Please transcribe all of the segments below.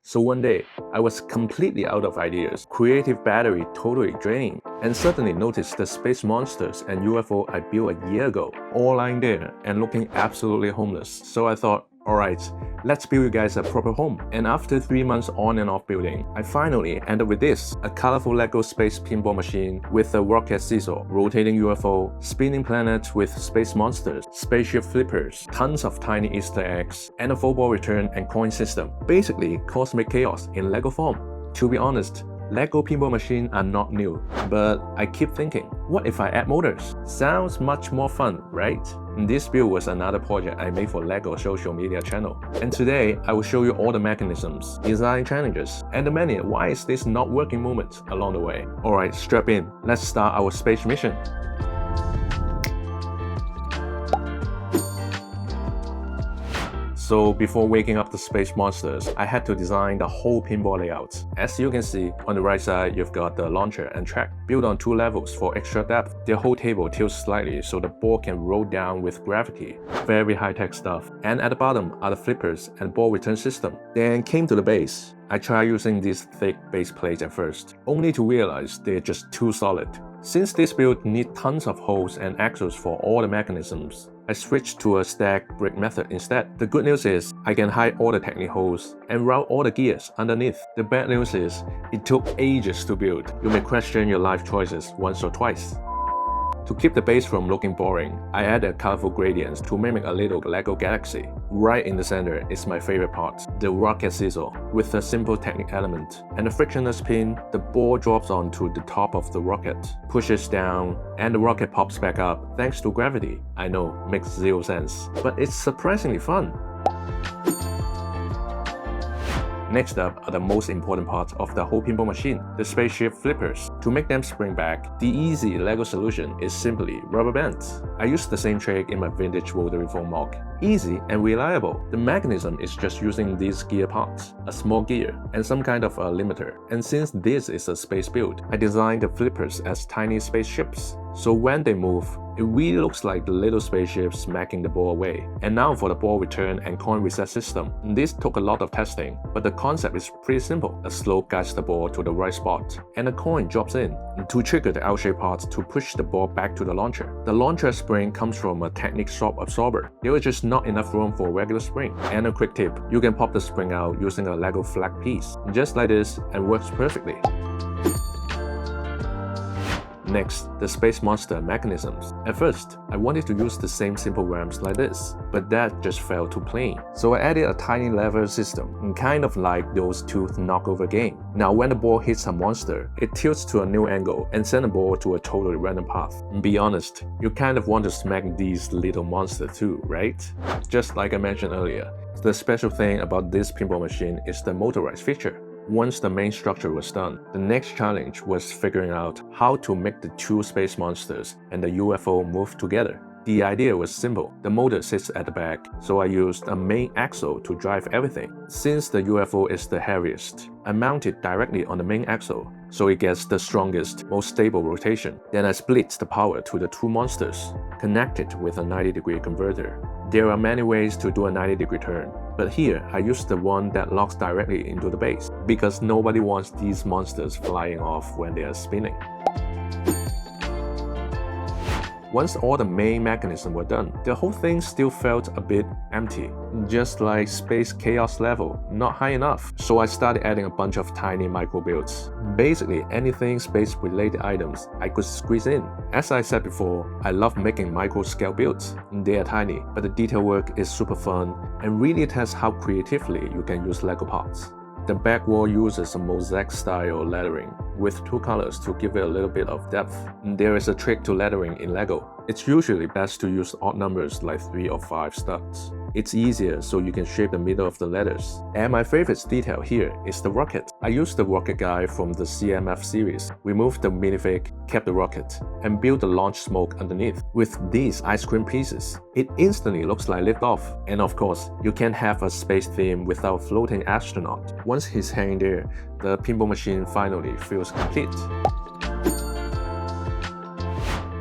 So one day, I was completely out of ideas, creative battery totally draining, and suddenly noticed the space monsters and UFO I built a year ago, all lying there and looking absolutely homeless. So I thought, alright, let's build you guys a proper home. And after 3 months on and off building, I finally ended with this, a colorful Lego space pinball machine with a rocket seesaw, rotating UFO, spinning planet with space monsters, spaceship flippers, tons of tiny Easter eggs, and a 4-ball return and coin system. Basically, cosmic chaos in Lego form. To be honest, Lego pinball machines are not new, but I keep thinking, what if I add motors? Sounds much more fun, right? This build was another project I made for Lego social media channel, and today I will show you all the mechanisms, design challenges, and the many why is this not working moments along the way. Alright, strap in, let's start our space mission. So before waking up the space monsters, I had to design the whole pinball layout. As you can see, on the right side, you've got the launcher and track, built on 2 levels for extra depth. The whole table tilts slightly so the ball can roll down with gravity. Very high-tech stuff. And at the bottom are the flippers and ball return system. Then came to the base. I tried using these thick base plates at first, only to realize they're just too solid. Since this build needs tons of holes and axles for all the mechanisms, I switched to a stacked brick method instead. The good news is, I can hide all the technical holes and route all the gears underneath. The bad news is, it took ages to build. You may question your life choices once or twice. To keep the base from looking boring, I added colorful gradients to mimic a little Lego galaxy. Right in the center is my favorite part, the rocket seesaw. With a simple technique element and a frictionless pin, the ball drops onto the top of the rocket, pushes down, and the rocket pops back up thanks to gravity. I know, makes zero sense, but it's surprisingly fun. Next up are the most important part of the whole pinball machine, the spaceship flippers. To make them spring back, the easy Lego solution is simply rubber bands. I used the same trick in my vintage rotary phone MOC. Easy and reliable. The mechanism is just using these gear parts, a small gear, and some kind of a limiter. And since this is a space build, I designed the flippers as tiny spaceships. So when they move, it really looks like the little spaceships smacking the ball away. And now for the ball return and coin reset system. This took a lot of testing, but the concept is pretty simple. A slope guides the ball to the right spot, and a coin drops in to trigger the L-shaped part to push the ball back to the launcher. The launcher spring comes from a Technic shock absorber. There was just not enough room for a regular spring. And a quick tip, you can pop the spring out using a Lego flag piece. Just like this, and works perfectly. Next, the space monster mechanisms. At first, I wanted to use the same simple ramps like this, but that just fell too plain. So I added a tiny lever system, kind of like those tooth knockover game. Now when the ball hits a monster, it tilts to a new angle and sends the ball to a totally random path. Be honest, you kind of want to smack these little monsters too, right? Just like I mentioned earlier, the special thing about this pinball machine is the motorized feature. Once the main structure was done, the next challenge was figuring out how to make the 2 space monsters and the UFO move together. The idea was simple. The motor sits at the back, so I used a main axle to drive everything. Since the UFO is the heaviest, I mount it directly on the main axle, so it gets the strongest, most stable rotation. Then I split the power to the 2 monsters, connected with a 90-degree converter. There are many ways to do a 90-degree turn, but here I used the one that locks directly into the base, because nobody wants these monsters flying off when they are spinning. Once all the main mechanisms were done, the whole thing still felt a bit empty. Just like Space Chaos level, not high enough. So I started adding a bunch of tiny micro builds. Basically anything space-related items I could squeeze in. As I said before, I love making micro-scale builds. They are tiny, but the detail work is super fun and really tests how creatively you can use Lego parts. The back wall uses a mosaic-style lettering with 2 colors to give it a little bit of depth. There is a trick to lettering in Lego. It's usually best to use odd numbers like 3 or 5 studs. It's easier so you can shape the middle of the letters. And my favorite detail here is the rocket. I used the rocket guy from the CMF series, removed the minifig, kept the rocket, and built the launch smoke underneath. With these ice cream pieces, it instantly looks like liftoff. And of course, you can't have a space theme without floating astronaut. Once he's hanging there, the pinball machine finally feels complete.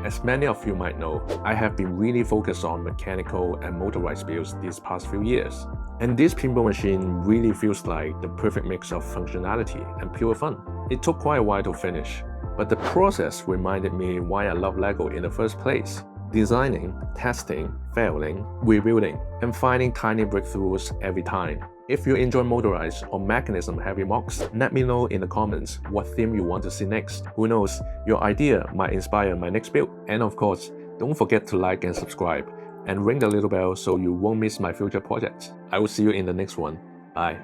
As many of you might know, I have been really focused on mechanical and motorized builds these past few years. And this pinball machine really feels like the perfect mix of functionality and pure fun. It took quite a while to finish, but the process reminded me why I love LEGO in the first place. Designing, testing, failing, rebuilding, and finding tiny breakthroughs every time. If you enjoy motorized or mechanism-heavy MOCs, let me know in the comments what theme you want to see next. Who knows, your idea might inspire my next build. And of course, don't forget to like and subscribe, and ring the little bell so you won't miss my future projects. I will see you in the next one. Bye.